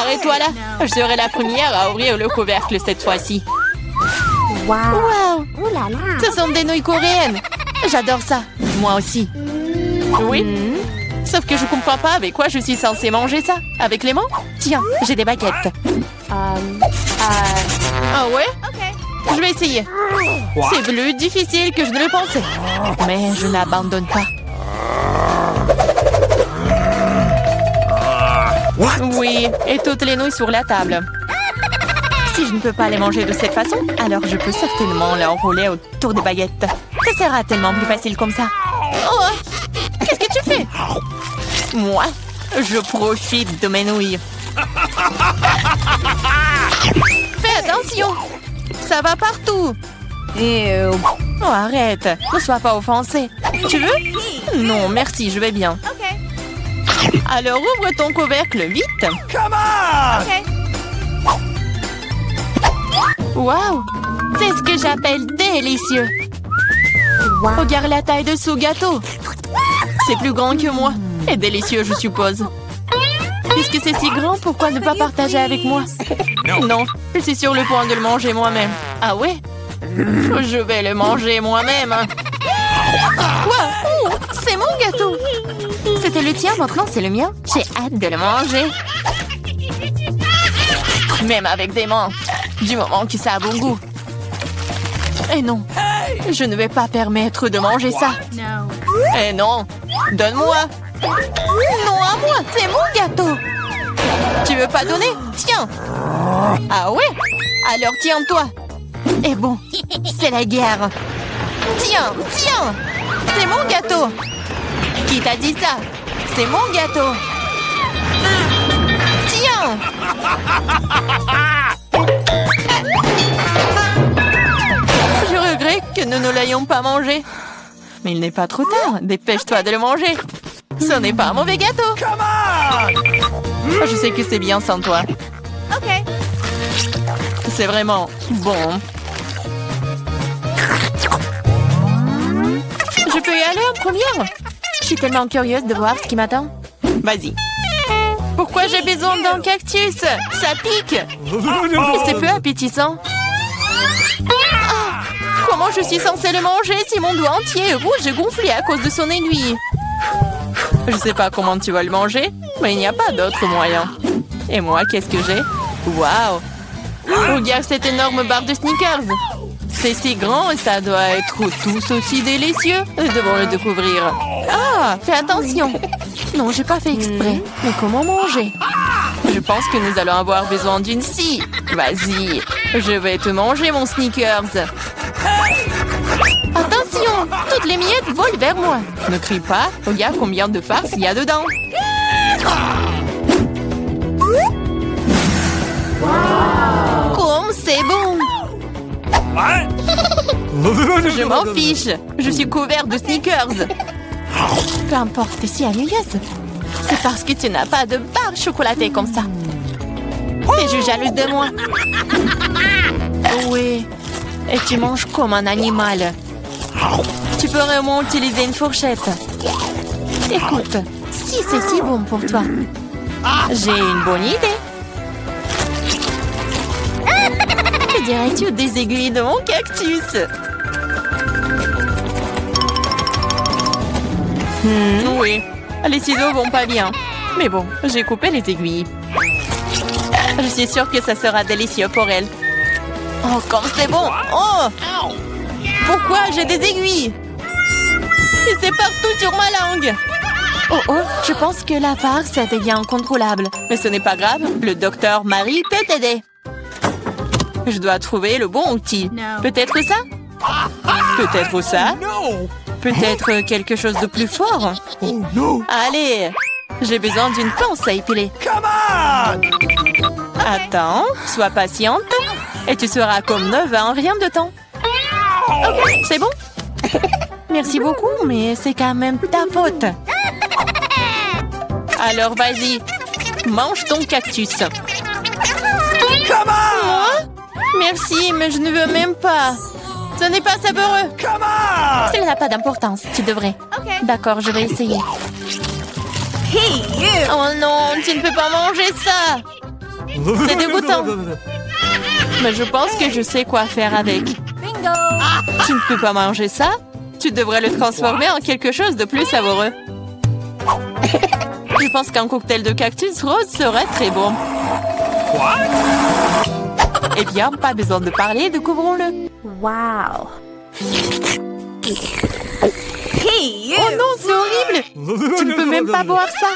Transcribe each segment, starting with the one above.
arrête-toi là. Je serai la première à ouvrir le couvercle cette fois-ci. Wow! Ouh là là. Ce sont des nouilles coréennes. J'adore ça. Moi aussi. Oui. Sauf que je comprends pas avec quoi je suis censée manger ça. Avec les mains? Tiens, j'ai des baguettes. Ah ouais? Je vais essayer. C'est plus difficile que je ne le pensais. Mais je n'abandonne pas. Oui, et toutes les nouilles sur la table. Si je ne peux pas les manger de cette façon, alors je peux certainement les enrouler autour des baguettes. Ça sera tellement plus facile comme ça. Oh! Qu'est-ce que tu fais? Moi, je profite de mes nouilles. Fais attention! Ça va partout! Oh, arrête! Ne sois pas offensé. Tu veux? Non, merci, je vais bien. Alors ouvre ton couvercle vite. Wow! C'est ce que j'appelle délicieux. Regarde la taille de ce gâteau. C'est plus grand que moi. Et délicieux, je suppose. Puisque c'est si grand, pourquoi ne pas partager avec moi? Non, je suis sur le point de le manger moi-même. Ah ouais? Je vais le manger moi-même. Quoi? Oh, c'est mon gâteau. C'était le tien, maintenant c'est le mien. J'ai hâte de le manger. Même avec des mains. Du moment que ça a bon goût. Et non, je ne vais pas permettre de manger ça. Eh non, donne-moi. Non, à moi, c'est mon gâteau. Tu veux pas donner? Tiens. Ah ouais? Alors tiens-toi. Et bon, c'est la guerre. Tiens, tiens. C'est mon gâteau. Qui t'a dit ça? C'est mon gâteau. Tiens. Je regrette que nous ne l'ayons pas mangé. Mais il n'est pas trop tard. Dépêche-toi de le manger. Ce n'est pas un mauvais gâteau. Je sais que c'est bien sans toi. C'est vraiment bon. Je peux y aller en première? Je suis tellement curieuse de voir ce qui m'attend. Vas-y. Pourquoi j'ai besoin d'un cactus? Ça pique. C'est peu appétissant. Ah, comment je suis censée le manger si mon doigt entier est rouge et gonflé à cause de son aiguille? Je sais pas comment tu vas le manger, mais il n'y a pas d'autre moyen. Et moi, qu'est-ce que j'ai? Waouh! Regarde cette énorme barre de Snickers. C'est si grand et ça doit être tous aussi délicieux. Nous devons le découvrir. Ah, fais attention. Non, j'ai pas fait exprès. Mais comment manger? Je pense que nous allons avoir besoin d'une scie. Vas-y, je vais te manger mon Snickers. Attention, toutes les miettes volent vers moi. Ne crie pas, regarde combien de farce il y a dedans. Comme c'est bon. Je m'en fiche. Je suis couvert de Snickers. Peu importe, t'es si ennuyeuse. C'est parce que tu n'as pas de barre chocolatée comme ça. T'es juste jalouse de moi. Oui. Et tu manges comme un animal. Tu peux vraiment utiliser une fourchette. Écoute, si c'est si bon pour toi, j'ai une bonne idée. Que dirais-tu des aiguilles de mon cactus? Oui, les ciseaux vont pas bien. Mais bon, j'ai coupé les aiguilles. Je suis sûre que ça sera délicieux pour elle. Oh, comme c'est bon! Oh! Pourquoi j'ai des aiguilles? Et c'est partout sur ma langue! Oh oh, je pense que la farce devient incontrôlable. Mais ce n'est pas grave, le docteur Marie peut t'aider. Je dois trouver le bon outil. Peut-être ça? Peut-être ça? Peut-être quelque chose de plus fort? Allez, j'ai besoin d'une pince à épiler. Attends, sois patiente. Et tu seras comme neuve en rien de temps. Ok, c'est bon? Merci beaucoup, mais c'est quand même ta faute. Alors vas-y, mange ton cactus. Moi? Merci, mais je ne veux même pas. Ce n'est pas savoureux. Cela n'a pas d'importance, tu devrais. D'accord, je vais essayer. Oh non, tu ne peux pas manger ça. C'est dégoûtant. Mais je pense que je sais quoi faire avec. Tu ne peux pas manger ça? Tu devrais le transformer en quelque chose de plus savoureux. Je pense qu'un cocktail de cactus rose serait très bon. Eh bien, pas besoin de parler, découvrons-le. Wow. Oh non, c'est horrible! Tu ne peux même pas boire ça!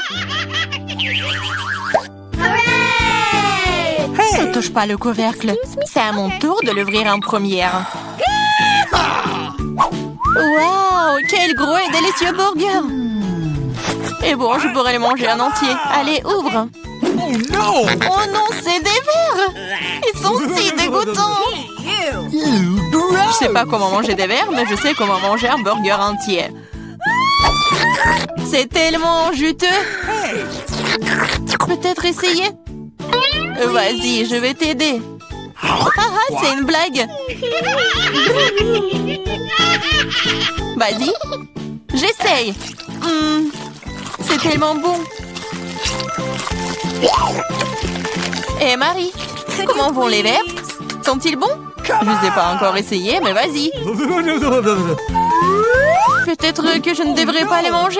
Ne touche pas le couvercle. C'est à mon tour de l'ouvrir en première. Waouh! Quel gros et délicieux burger! Et bon, je pourrais le manger en entier. Allez, ouvre! Oh non, c'est des vers! Ils sont si dégoûtants! Je sais pas comment manger des vers, mais je sais comment manger un burger entier. C'est tellement juteux! Peut-être essayer? Vas-y, je vais t'aider. C'est une blague. Vas-y, j'essaye. C'est tellement bon. Et Marie, comment vont les verres? Sont-ils bons? Je ne ai pas encore essayé, mais vas-y. Peut-être que je ne devrais pas les manger.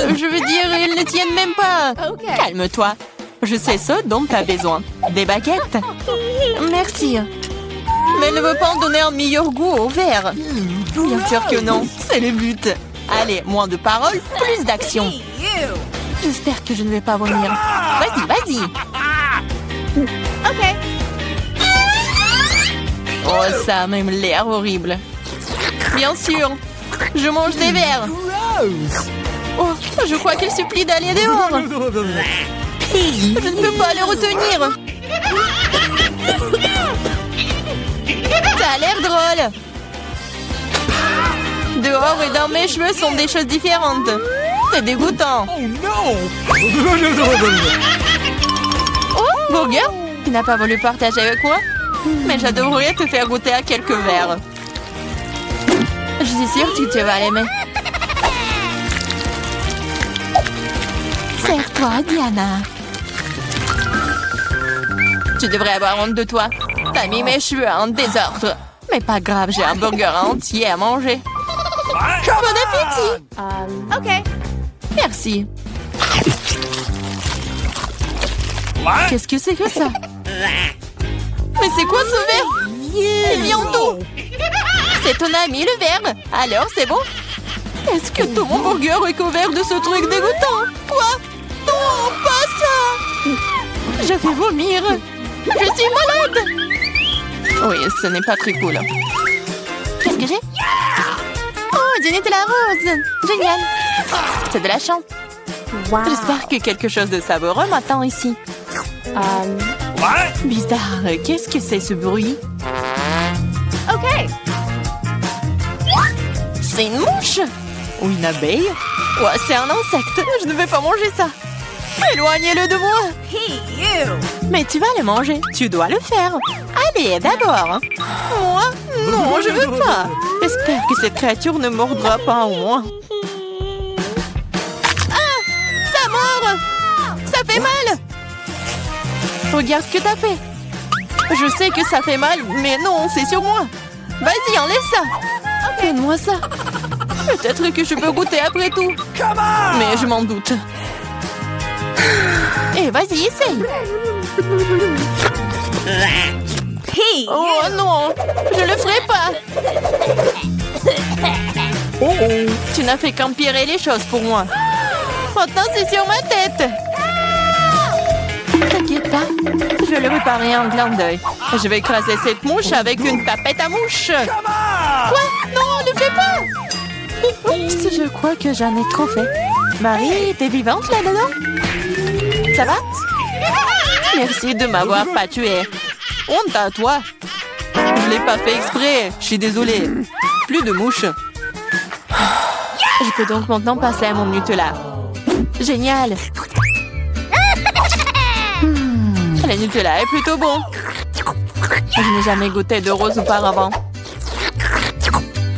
Je veux dire, ils ne tiennent même pas. Calme-toi. Je sais ce dont tu as besoin. Des baguettes. Merci. Mais elle ne veut pas en donner un meilleur goût au verre. Bien sûr que non. C'est le but. Allez, moins de paroles, plus d'action. J'espère que je ne vais pas vomir. Vas-y, vas-y. OK. Oh, ça a même l'air horrible. Bien sûr. Je mange des verres. Oh, je crois qu'il supplie d'aller dehors. Je ne peux pas le retenir. Ça a l'air drôle. Dehors et dans mes cheveux sont des choses différentes. C'est dégoûtant. Oh, burger, tu n'as pas voulu partager avec moi? Mais j'adorerais te faire goûter à quelques verres. Je suis sûre que tu vas l'aimer. Serre-toi, Diana. Tu devrais avoir honte de toi. T'as mis mes cheveux en désordre. Mais pas grave, j'ai un burger entier à manger. Bon appétit! OK. Merci. Qu'est-ce que c'est que ça? Mais c'est quoi ce verre? Il vient d'où? C'est ton ami le verre. Alors, c'est bon? Est-ce que tout mon burger est couvert de ce truc dégoûtant? Quoi? Non, pas ça! Je vais vomir. Je suis malade. Oui, ce n'est pas très cool. Qu'est-ce que j'ai? Oh, Jenny de la rose. Génial. C'est de la chance. Wow. J'espère que quelque chose de savoureux m'attend ici. Bizarre. Qu'est-ce que c'est ce bruit? OK. C'est une mouche? Ou une abeille? Ouais, c'est un insecte. Je ne vais pas manger ça. Éloignez-le de moi. Mais tu vas le manger. Tu dois le faire. Allez, d'abord. Moi? Non, je veux pas. J'espère que cette créature ne mordra pas en moi. Ah! Ça mord! Ça fait mal! Regarde ce que t'as fait. Je sais que ça fait mal, mais non, c'est sur moi. Vas-y, enlève ça. Donne-moi ça. Peut-être que je peux goûter après tout. Mais je m'en doute. Et vas-y, essaye. Oh non, je le ferai pas. Tu n'as fait qu'empirer les choses pour moi. Maintenant, c'est sur ma tête. T'inquiète pas, je vais le réparer en clin d'œil. Je vais écraser cette mouche avec une tapette à mouche. Quoi? Non, ne fais pas. Oups, je crois que j'en ai trop fait. Marie, t'es vivante là-dedans? Ça va? Merci de m'avoir pas tué. Honte à toi. Je l'ai pas fait exprès. Je suis désolée. Plus de mouches. Je peux donc maintenant passer à mon Nutella. Génial. Le Nutella est plutôt bon. Je n'ai jamais goûté de rose auparavant.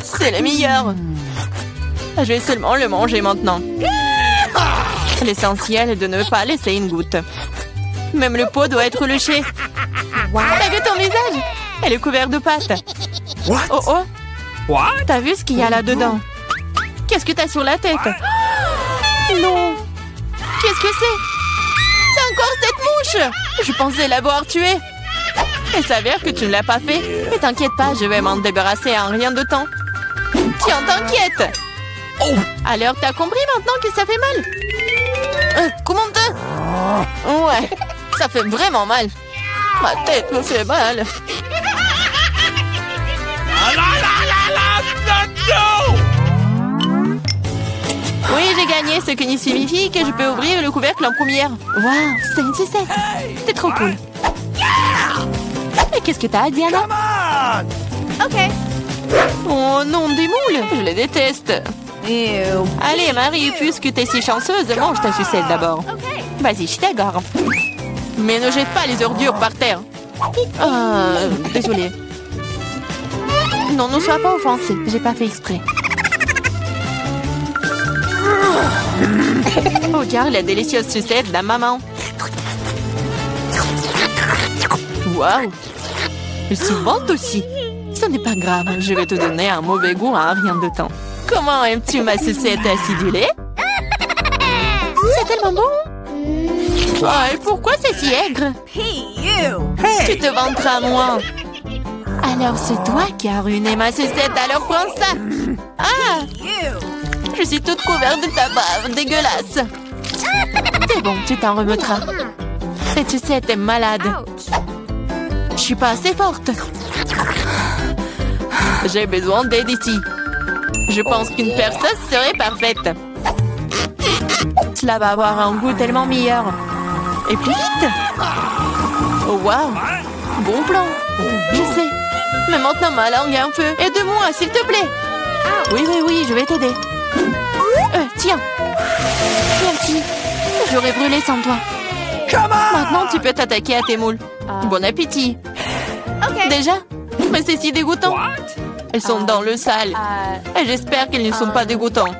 C'est le meilleur. Je vais seulement le manger maintenant. L'essentiel est de ne pas laisser une goutte. Même le pot doit être léché. T'as vu ton visage? Elle est couverte de pâte. Oh oh. T'as vu ce qu'il y a là-dedans? Qu'est-ce que t'as sur la tête? Non. Qu'est-ce que c'est? C'est encore cette mouche! Je pensais l'avoir tuée. Il s'avère que tu ne l'as pas fait. Mais t'inquiète pas, je vais m'en débarrasser en rien de temps. Tiens, t'inquiète. Alors, t'as compris maintenant que ça fait mal? Comment te... Ouais, ça fait vraiment mal. Ma tête me fait mal. Oui, j'ai gagné, ce qui signifie que je peux ouvrir le couvercle en première. Waouh, c'est une sucette. C'est trop cool. Mais qu'est-ce que t'as, Diana? OK. Oh non, des moules. Je les déteste. Allez, Marie, puisque t'es si chanceuse, mange ta sucette d'abord. Vas-y, je t'égare. Mais ne jette pas les ordures par terre. Désolée. Non, ne sois pas offensée. J'ai pas fait exprès. Oh, regarde la délicieuse sucette de la maman. Waouh! Elle se vante aussi. Ce n'est pas grave, je vais te donner un mauvais goût en rien de temps. Comment aimes-tu ma sucette acidulée? C'est tellement bon! Oh, et pourquoi c'est si aigre? Tu te vanteras à moi. Alors c'est toi qui as ruiné ma sucette, alors prends ça. Ah! Je suis toute couverte de ta bave, dégueulasse. C'est bon, tu t'en remettras. Cette sucette est malade. Je suis pas assez forte. J'ai besoin d'aide ici. Je pense qu'une perceuse serait parfaite. Cela va avoir un goût tellement meilleur. Et plus vite. Oh, waouh. Bon plan. Je sais. Mais maintenant ma langue est un peu. Aide-moi, s'il te plaît. Oui, je vais t'aider. Tiens. Merci. J'aurais brûlé sans toi. Maintenant, tu peux t'attaquer à tes moules. Bon appétit. Déjà? Mais c'est si dégoûtant. Elles sont dans le sale. Et j'espère qu'elles ne sont pas dégoûtants.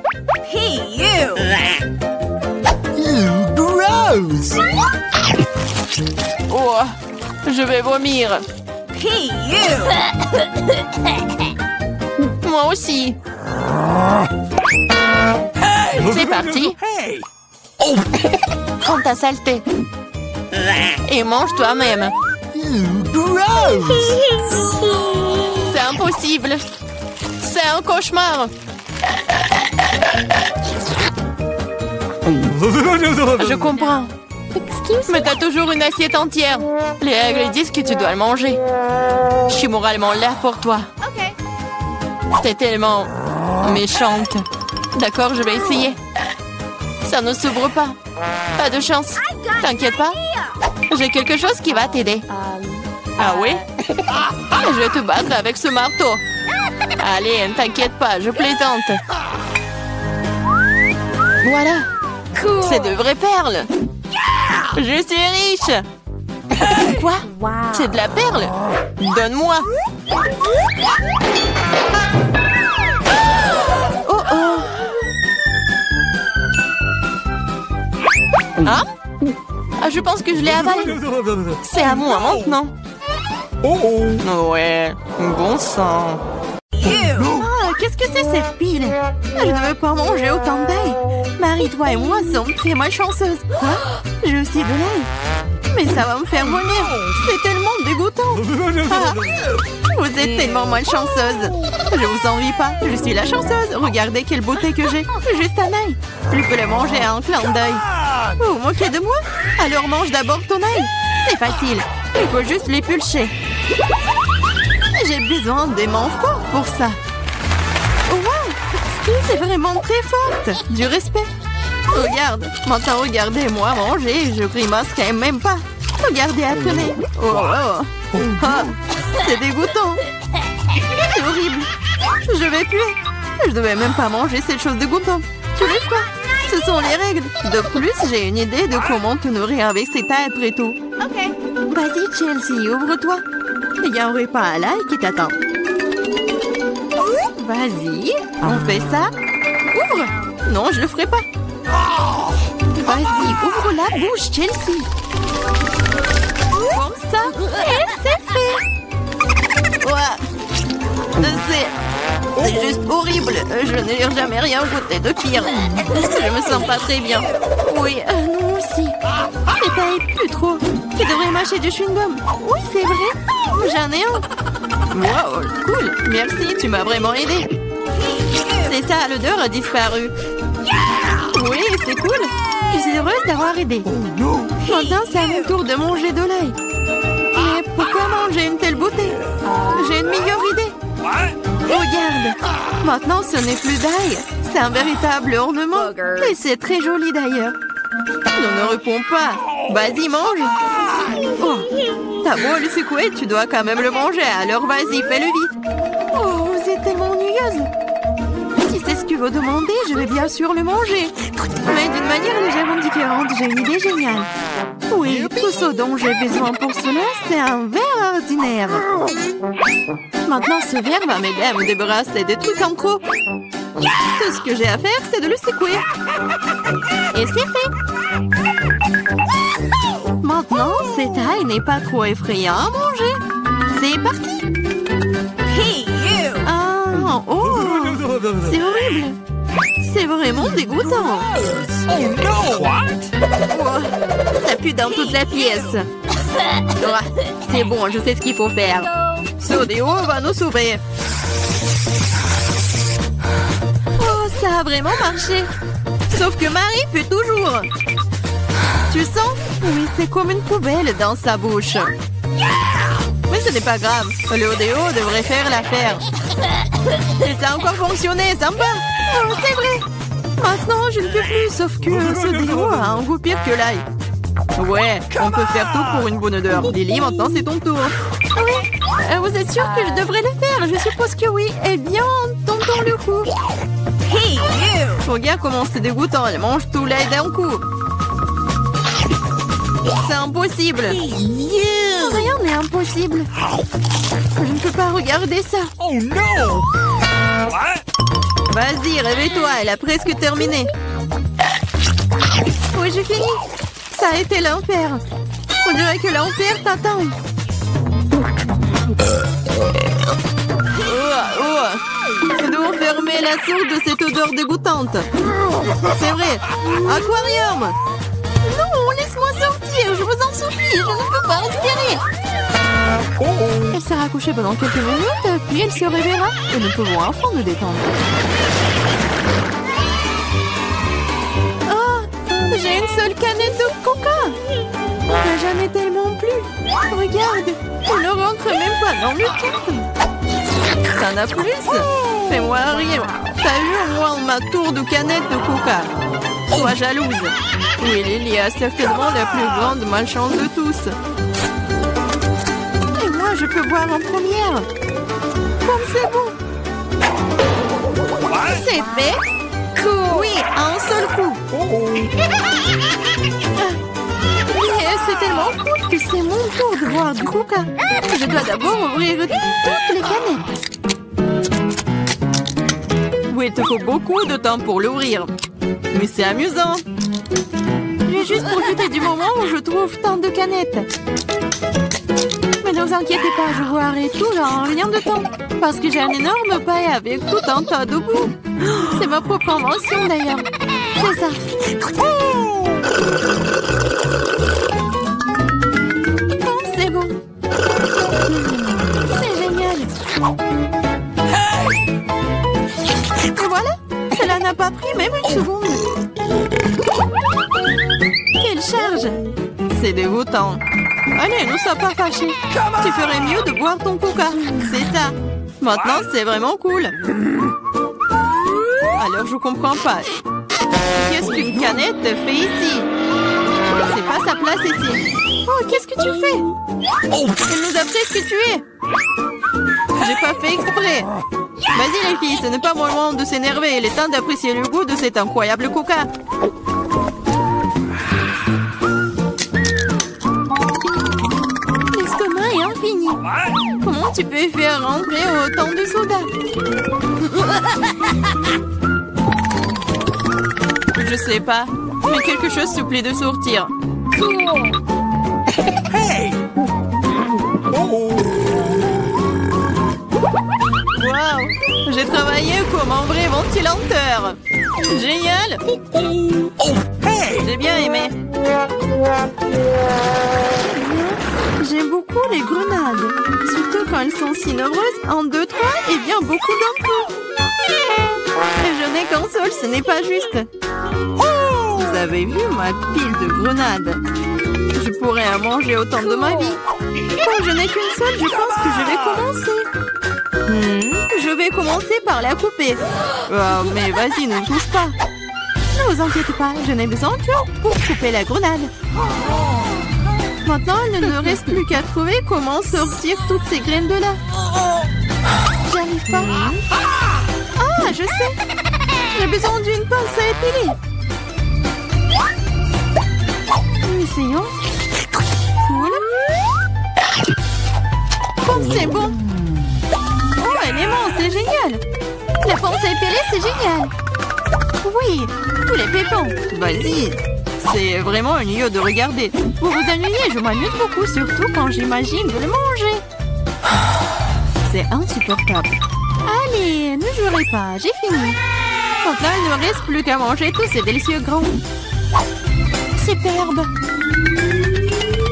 Gross! Oh, je vais vomir. Moi aussi. C'est parti. Prends ta saleté. Et mange toi-même. Gross! C'est impossible. C'est un cauchemar. Je comprends. Mais t'as toujours une assiette entière. Les règles disent que tu dois le manger. Je suis moralement là pour toi. T'es tellement méchante. D'accord, je vais essayer. Ça ne s'ouvre pas. Pas de chance. T'inquiète pas. J'ai quelque chose qui va t'aider. Ah oui? Je vais te battre avec ce marteau. Allez, ne t'inquiète pas, je plaisante. Voilà. C'est de vraies perles. Je suis riche. Quoi? C'est de la perle? Donne-moi. Oh oh. Hein? Ah, je pense que je l'ai avalé. C'est à moi maintenant. Ouais, bon sang. Ah, qu'est-ce que c'est cette pile? Je ne veux pas manger autant d'ail. Marie, toi et moi sommes très malchanceuses. Quoi? J'ai aussi de l'ail. Mais ça va me faire vomir. C'est tellement dégoûtant. Ah, vous êtes tellement malchanceuse. Je vous envie pas. Je suis la chanceuse. Regardez quelle beauté que j'ai. Juste un ail. Je peux le manger à un clin d'œil. Vous vous moquez de moi? Alors mange d'abord ton ail. C'est facile. Il faut juste l'épulcher. J'ai besoin des mains fortes pour ça. Wow! C'est vraiment très forte. Du respect. Regarde. Maintenant, regardez-moi manger. Je grimacerai même pas. Regardez, apprenez. Oh, oh. Ah, c'est dégoûtant. C'est horrible. Je vais puer. Je devais même pas manger cette chose dégoûtante. Tu dis quoi? Ce sont les règles. De plus, j'ai une idée de comment te nourrir avec cet ail après tout. Vas-y, Chelsea, ouvre-toi. Il y a un repas à l'ail qui t'attend. Vas-y, on fait ça. Ouvre. Non, je le ferai pas. Vas-y, ouvre la bouche, Chelsea. Comme ça, et c'est fait. Ouais. C'est juste horrible. Je n'ai jamais rien goûté de pire. Je me sens pas très bien. Oui, nous aussi. C'est taille plus trop. Tu devrais mâcher du chewing-gum. Oui, c'est vrai. J'en ai un. Wow, cool. Merci, tu m'as vraiment aidé. C'est ça, l'odeur a disparu. Oui, c'est cool. Je suis heureuse d'avoir aidé. Maintenant, c'est à mon tour de manger de l'ail. Mais pourquoi manger une telle beauté? J'ai une meilleure idée. Regarde. Maintenant, ce n'est plus d'ail. C'est un véritable ornement. Et c'est très joli d'ailleurs. Ne réponds pas. Vas-y, mange. Oh, t'as beau le secouer, tu dois quand même le manger. Alors vas-y, fais-le vite. Oh, vous êtes tellement ennuyeuse. Si c'est ce que vous demandez, je vais bien sûr le manger. Mais d'une manière légèrement différente, j'ai une idée géniale. Oui, tout ce dont j'ai besoin pour cela, c'est un verre ordinaire. Maintenant, ce verre va m'aider à me débarrasser des trucs en trop. Tout ce que j'ai à faire, c'est de le secouer. Et c'est fait. Maintenant, cette taille n'est pas trop effrayant à manger. C'est parti. Hey, you! Ah, oh, c'est horrible. C'est vraiment dégoûtant. Oh no! What? Oh, ça pue dans toute la pièce. Oh, c'est bon, je sais ce qu'il faut faire. Ce déo va nous sauver. Oh, ça a vraiment marché. Sauf que Marie pue toujours. Tu sens? Oui, c'est comme une poubelle dans sa bouche. Mais ce n'est pas grave. Le déo devrait faire l'affaire. Et ça a encore fonctionné, sympa. Oh, c'est vrai. Maintenant, je ne peux plus, sauf que ce déo a un goût pire que l'ail. Ouais, on peut faire tout pour une bonne odeur. Lily, maintenant c'est ton tour. Oui, vous êtes sûr que je devrais le faire? Je suppose que oui. Eh bien, tentons le coup. Hey, you! Regarde comment c'est dégoûtant. Elle mange tout l'ail d'un coup. C'est impossible. Rien n'est impossible. Je ne peux pas regarder ça. Oh no! What? Vas-y, réveille-toi. Elle a presque terminé. Oui, j'ai fini. Ça a été l'enfer. On dirait que l'enfer t'attend. Nous devons fermer la source de cette odeur dégoûtante. C'est vrai. Aquarium. Non, laisse-moi sortir. Je vous en supplie. Je ne peux pas respirer. Elle sera couchée pendant quelques minutes, puis elle se réveillera. Et nous pouvons enfin nous détendre. J'ai une seule canette de coca. J'en ai tellement plus. Regarde, on ne rentre même pas dans le cadre. T'en as plus? Fais-moi rire. T'as eu au moins ma tour de canette de coca. Sois jalouse. Oui, Lily a certainement la plus grande malchance de tous. Et moi, je peux boire en première. Comme c'est bon. C'est fait. Oui, à un seul coup. Mais c'est tellement cool que c'est mon tour de boire du coca. Je dois d'abord ouvrir toutes les canettes. Oui, il te faut beaucoup de temps pour l'ouvrir. Mais c'est amusant. J'ai juste profité du moment où je trouve tant de canettes. Mais ne vous inquiétez pas, je boirai tout en rien de temps. Parce que j'ai un énorme paille avec tout un tas de boue. C'est ma propre invention d'ailleurs. C'est ça. Oh, c'est bon. C'est génial. Et voilà, cela n'a pas pris même une seconde. Quelle charge. C'est dégoûtant. Allez, ne sois pas fâchés. Tu ferais mieux de boire ton coca. C'est ça. Maintenant, c'est vraiment cool. Alors, je comprends pas. Qu'est-ce qu'une canette fait ici? C'est pas sa place ici. Oh, qu'est-ce que tu fais? Elle nous a presque tués. J'ai pas fait exprès. Vas-y les filles, ce n'est pas mon moment de s'énerver. Il est temps d'apprécier le goût de cet incroyable coca. L'estomac est infini. Comment tu peux faire rentrer autant de soda? Je sais pas, mais quelque chose supplie de sortir. travailler comme un vrai ventilateur. Génial. Oh, hey! J'ai bien aimé. J'aime beaucoup les grenades. Surtout quand elles sont si nombreuses. 1, 2, 3 et bien beaucoup d'un coup. Je n'ai qu'un seul, ce n'est pas juste. Vous avez vu ma pile de grenades? Je pourrais en manger autant de ma vie. Comme je n'ai qu'une seule, je pense que je vais commencer. Je vais commencer par la couper. Mais vas-y, ne touche pas. Ne vous inquiétez pas, je n'ai besoin que pour couper la grenade. Maintenant, il ne me reste plus qu'à trouver comment sortir toutes ces graines de là. J'arrive pas. Ah, je sais. J'ai besoin d'une pince à épiler. Essayons. Cool. Oh, c'est bon. Oh, elle est mince, c'est génial. La pince à épiler, c'est génial. Oui, tous les pépins. Vas-y. C'est vraiment ennuyeux de regarder. Pour vous ennuyer, je m'amuse beaucoup, surtout quand j'imagine de le manger. C'est insupportable. Allez, ne jurez pas, j'ai fini. Maintenant, il ne me reste plus qu'à manger tous ces délicieux grands. Superbe.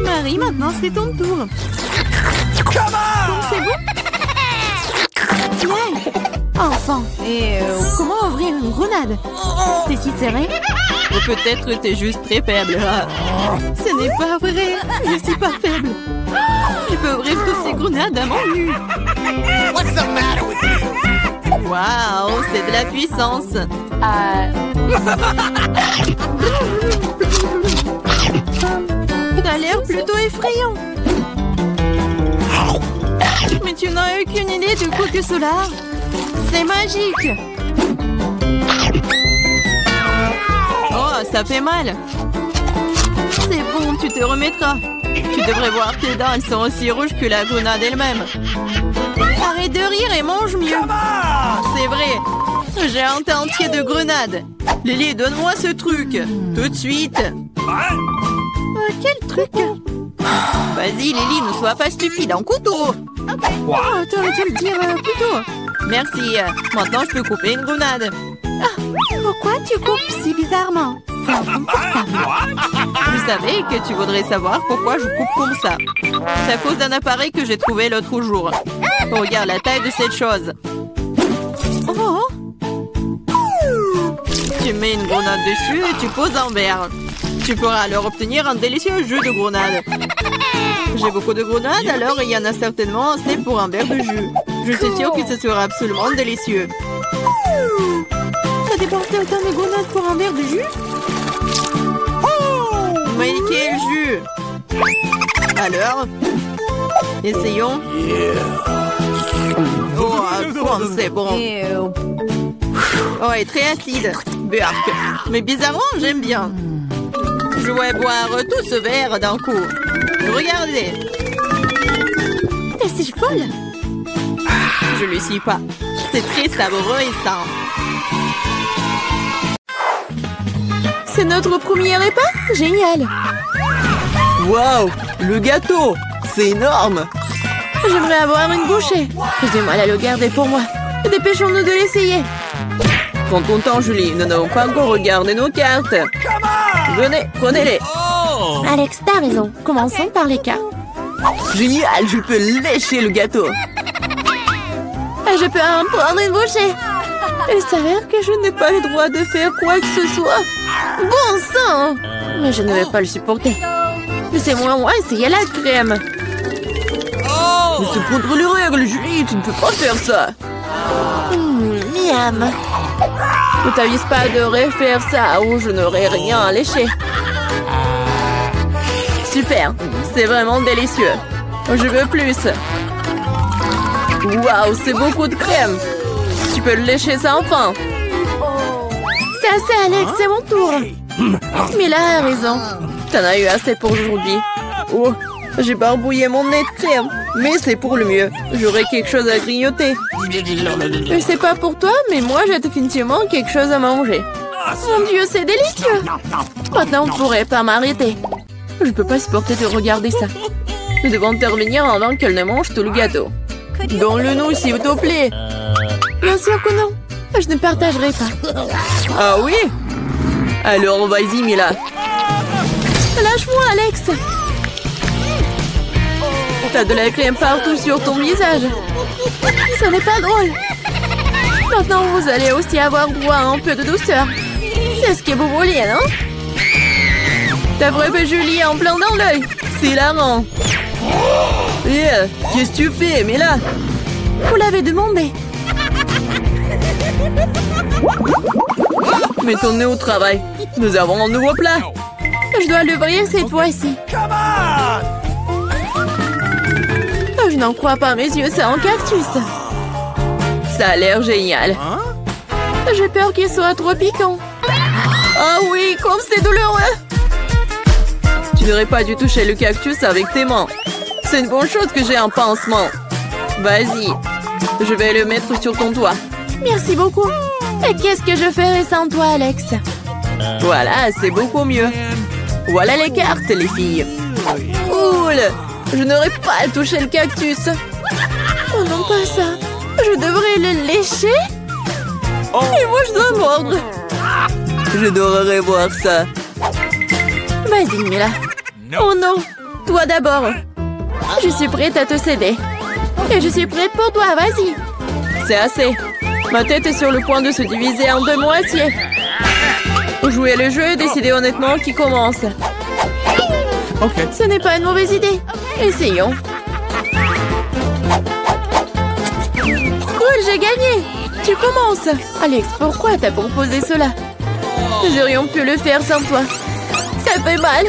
Marie, maintenant c'est ton tour. Donc c'est bon? Ouais. Enfin. Et comment ouvrir une grenade? C'est si serré? Ou peut-être t'es juste très faible. Ce n'est pas vrai. Je suis pas faible. Je peux ouvrir toutes ces grenades à mon nu. What's the matter with you? Waouh, c'est de la puissance. T'as l'air plutôt effrayant. Mais tu n'as aucune idée de quoi que cela. C'est magique. Oh, ça fait mal. C'est bon, tu te remettras. Tu devrais voir tes dents, elles sont aussi rouges que la grenade elle-même. Arrête de rire et mange mieux. C'est vrai. J'ai un tas entier de grenades. Lily, donne-moi ce truc. Tout de suite. Quel truc? Vas-y, Lily, ne sois pas stupide. Un couteau. Oh, t'aurais dû le dire plus tôt. Merci. Maintenant, je peux couper une grenade. Ah, pourquoi tu coupes si bizarrement? C'est inconfortable. Je savais que tu voudrais savoir pourquoi je coupe comme ça. C'est à cause d'un appareil que j'ai trouvé l'autre jour. Regarde la taille de cette chose. Oh. Tu mets une grenade dessus et tu poses un verre. Tu pourras alors obtenir un délicieux jus de grenade. J'ai beaucoup de grenades, alors il y en a certainement assez pour un verre de jus. Je suis sûre que ce sera absolument délicieux. T'as dépensé autant de grenades pour un verre de jus? Mais quel jus! Alors, essayons. Oh, c'est bon. Oh, et très acide. Burk. Mais bizarrement, j'aime bien. Je vais boire tout ce verre d'un coup. Regardez. C'est folle. Je le suis pas. C'est très savoureux et sain. C'est notre premier repas? Génial. Waouh, le gâteau, c'est énorme. J'aimerais avoir une bouchée. J'ai du mal à le garder pour moi. Dépêchons-nous de l'essayer. Prends ton temps, Julie. Nous n'avons pas encore regardé nos cartes. Venez, prenez-les. Alex, t'as raison. Commençons par les cartes. Génial, je peux lécher le gâteau. Je peux en prendre une bouchée. Il s'avère que je n'ai pas le droit de faire quoi que ce soit. Bon sang! Mais je ne vais pas le supporter. Laissez-moi essayer la crème. Mais c'est contre les règles, Julie. Tu ne peux pas faire ça. Miam. Ne t'avise pas de refaire ça ou je n'aurai rien à lécher. Super, c'est vraiment délicieux. Je veux plus. Waouh, c'est beaucoup de crème. Tu peux le lécher sans fin. C'est assez, Alex, c'est mon tour. Mila a raison. T'en as eu assez pour aujourd'hui. Oh, j'ai barbouillé mon nez de crème. Mais c'est pour le mieux. J'aurai quelque chose à grignoter. Je sais pas pour toi, mais moi j'ai définitivement quelque chose à manger. Mon Dieu, c'est délicieux. Maintenant, on pourrait pas m'arrêter. Je peux pas supporter de regarder ça. Nous devons intervenir avant qu'elle ne mange tout le gâteau. Donne-le nous, s'il te plaît. Bien sûr que non. Je ne partagerai pas. Ah oui? Alors vas-y, Mila. Lâche-moi, Alex. T'as de la crème partout sur ton visage. Ce n'est pas drôle. Maintenant, vous allez aussi avoir droit à un peu de douceur. C'est ce que vous vouliez, non? T'as frappé Julie en plein dans l'œil. C'est hilarant. Yeah, qu'est-ce que tu fais, Mila? Vous l'avez demandé. Mettons-nous au travail. Nous avons un nouveau plat. Je dois l'ouvrir cette fois-ci. Je n'en crois pas mes yeux, c'est un cactus. Ça a l'air génial. J'ai peur qu'il soit trop piquant. Ah oui, comme c'est douloureux. Tu n'aurais pas dû toucher le cactus avec tes mains. C'est une bonne chose que j'ai un pansement. Vas-y, je vais le mettre sur ton doigt. Merci beaucoup. Et qu'est-ce que je ferais sans toi, Alex? Voilà, c'est beaucoup mieux. Voilà les cartes, les filles. Cool. Je n'aurais pas touché le cactus. Oh non, pas ça. Je devrais le lécher? Et moi, je dois mordre. J'adorerais voir ça. Vas-y, Mila. Oh non. Toi d'abord. Je suis prête à te céder. Et je suis prête pour toi, vas-y. C'est assez. Ma tête est sur le point de se diviser en deux moitiés. Jouer le jeu et décider honnêtement qui commence. Ok. Ce n'est pas une mauvaise idée. Essayons. Cool, j'ai gagné. Tu commences. Alex, pourquoi t'as proposé cela? Nous aurions pu le faire sans toi. Ça fait mal.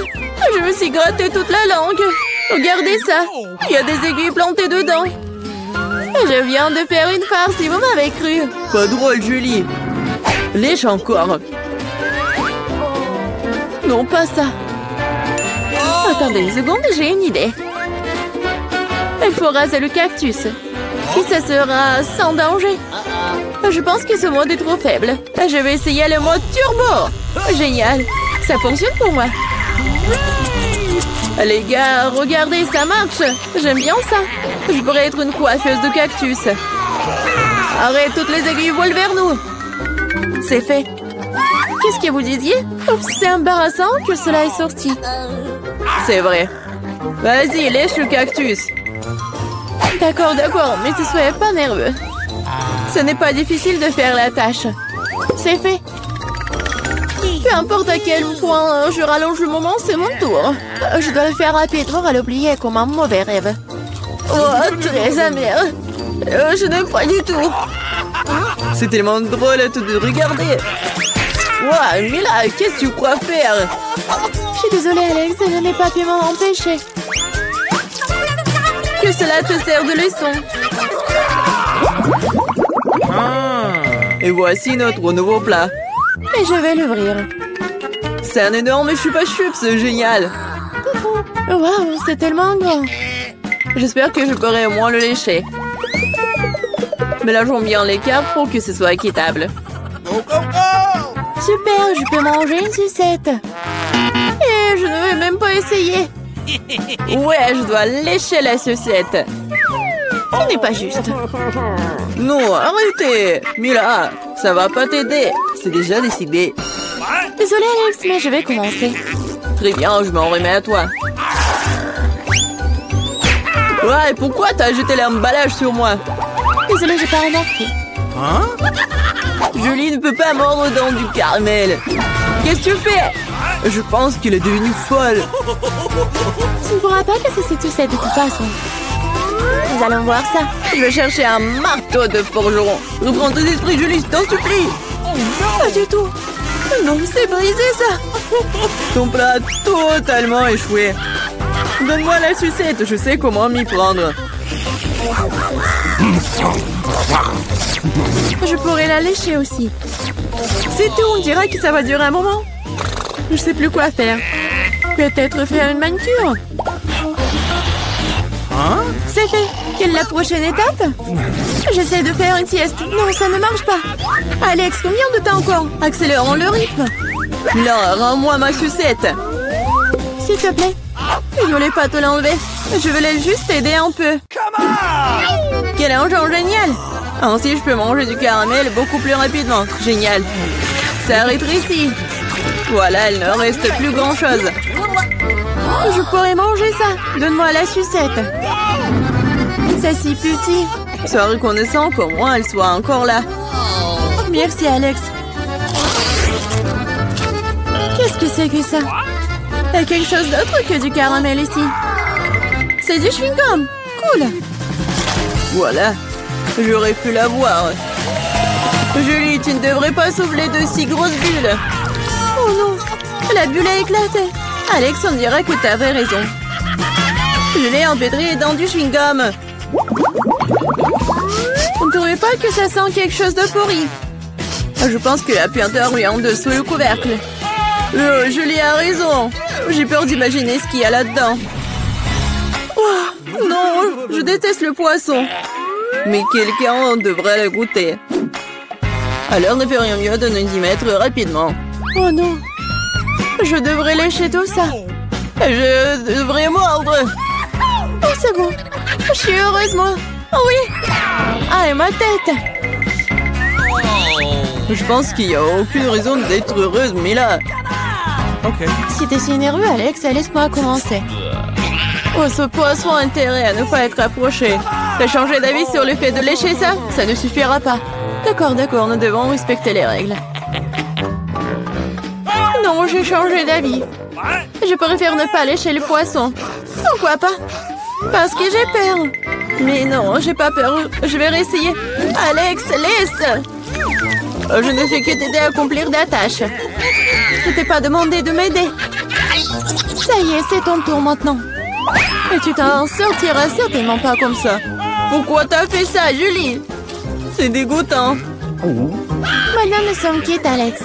Je me suis gratté toute la langue. Regardez ça. Il y a des aiguilles plantées dedans. Je viens de faire une farce, si vous m'avez cru. Pas drôle, Julie. Lèche encore. Non, pas ça. Attendez une seconde, j'ai une idée. Il faut raser le cactus. Et ça sera sans danger. Je pense que ce mode est trop faible. Je vais essayer le mode turbo. Génial. Ça fonctionne pour moi. Les gars, regardez, ça marche. J'aime bien ça. Je pourrais être une coiffeuse de cactus. Arrête, toutes les aiguilles volent vers nous. C'est fait. Qu'est-ce que vous disiez? C'est embarrassant que cela est sorti. C'est vrai. Vas-y, lèche le cactus. D'accord, mais ne soyez pas nerveux. Ce n'est pas difficile de faire la tâche. C'est fait. Peu importe à quel point je rallonge le moment, c'est mon tour. Je dois le faire rapidement à l'oublier comme un mauvais rêve. Oh, très amer. Je n'aime pas du tout. C'est tellement drôle à te regarder. Wow, Mila, qu'est-ce que tu crois faire? Je suis désolée, Alex, je n'ai pas pu m'en empêcher. Que cela te sert de leçon. Et voici notre nouveau plat. Et je vais l'ouvrir. C'est un énorme chupa-chups, c'est génial. Waouh, c'est tellement grand. J'espère que je pourrai au moins le lécher. Mélangeons bien les cartes pour que ce soit équitable. Super, je peux manger une sucette. Et je ne vais même pas essayer. Ouais, je dois lécher la sucette. Ce n'est pas juste. Non, arrêtez. Mila, ça va pas t'aider. C'est déjà décidé. Désolée, Alex, mais je vais commencer. Très bien, je m'en remets à toi. Ouais, pourquoi t'as jeté l'emballage sur moi? Désolée, j'ai pas remarqué. Julie ne peut pas mordre dans du caramel. Qu'est-ce que tu fais? Je pense qu'il est devenu folle. Tu ne pourras pas casser cette sucette de toute façon. Nous allons voir ça. Je vais chercher un marteau de forgeron. Reprends tes esprits, Julie, je t'en supplie. Pas du tout. Non, c'est brisé ça. Ton plat a totalement échoué. Donne-moi la sucette, je sais comment m'y prendre. Je pourrais la lécher aussi. C'est tout, on dirait que ça va durer un moment. Je sais plus quoi faire. Peut-être faire une manucure. C'est fait. Quelle est la prochaine étape? J'essaie de faire une sieste. Non, ça ne marche pas. Alex, combien de temps encore? Accélérons le rythme. Là, rends-moi ma sucette. S'il te plaît. Ne voulais pas te l'enlever. Je voulais juste t'aider un peu. Quel engin génial. Ainsi, je peux manger du caramel beaucoup plus rapidement. Génial. Ça rétrécit. Voilà, il ne reste plus grand-chose. Je pourrais manger ça. Donne-moi la sucette. C'est si petit. Sois reconnaissant qu'au moins elle soit encore là. Merci, Alex. Qu'est-ce que c'est que ça? Il y a quelque chose d'autre que du caramel ici. C'est du chewing-gum. Cool. Voilà. J'aurais pu l'avoir. Julie, tu ne devrais pas souffler de si grosses bulles. Oh non, la bulle a éclaté. Alex, on dirait que tu avais raison. Je l'ai empêtré dans du chewing-gum. On ne trouvait pas que ça sent quelque chose de pourri? Je pense que la puanteur lui en dessous le couvercle. Julie a raison. J'ai peur d'imaginer ce qu'il y a là-dedans. Oh, non, je déteste le poisson. Mais quelqu'un devrait le goûter. Alors ne fait rien mieux de nous y mettre rapidement. Oh non, je devrais lécher tout ça. Je devrais mordre. Oh, c'est bon. Je suis heureuse, moi. Oh oui. Ah, et ma tête. Je pense qu'il n'y a aucune raison d'être heureuse, mais là... Okay. Si t'es si nerveux, Alex, laisse-moi commencer. Oh, ce poisson a intérêt à ne pas être approché. T'as changé d'avis sur le fait de lécher ça? Ça ne suffira pas. D'accord, nous devons respecter les règles. Non, j'ai changé d'avis. Je préfère ne pas lécher le poisson. Pourquoi pas? Parce que j'ai peur. Mais non, j'ai pas peur. Je vais réessayer. Alex, laisse! Je ne fais que t'aider à accomplir des tâches. Je t'ai pas demandé de m'aider. Ça y est, c'est ton tour maintenant. Et tu t'en sortiras certainement pas comme ça. Pourquoi t'as fait ça, Julie? C'est dégoûtant. Maintenant, nous sommes quittes, Alex.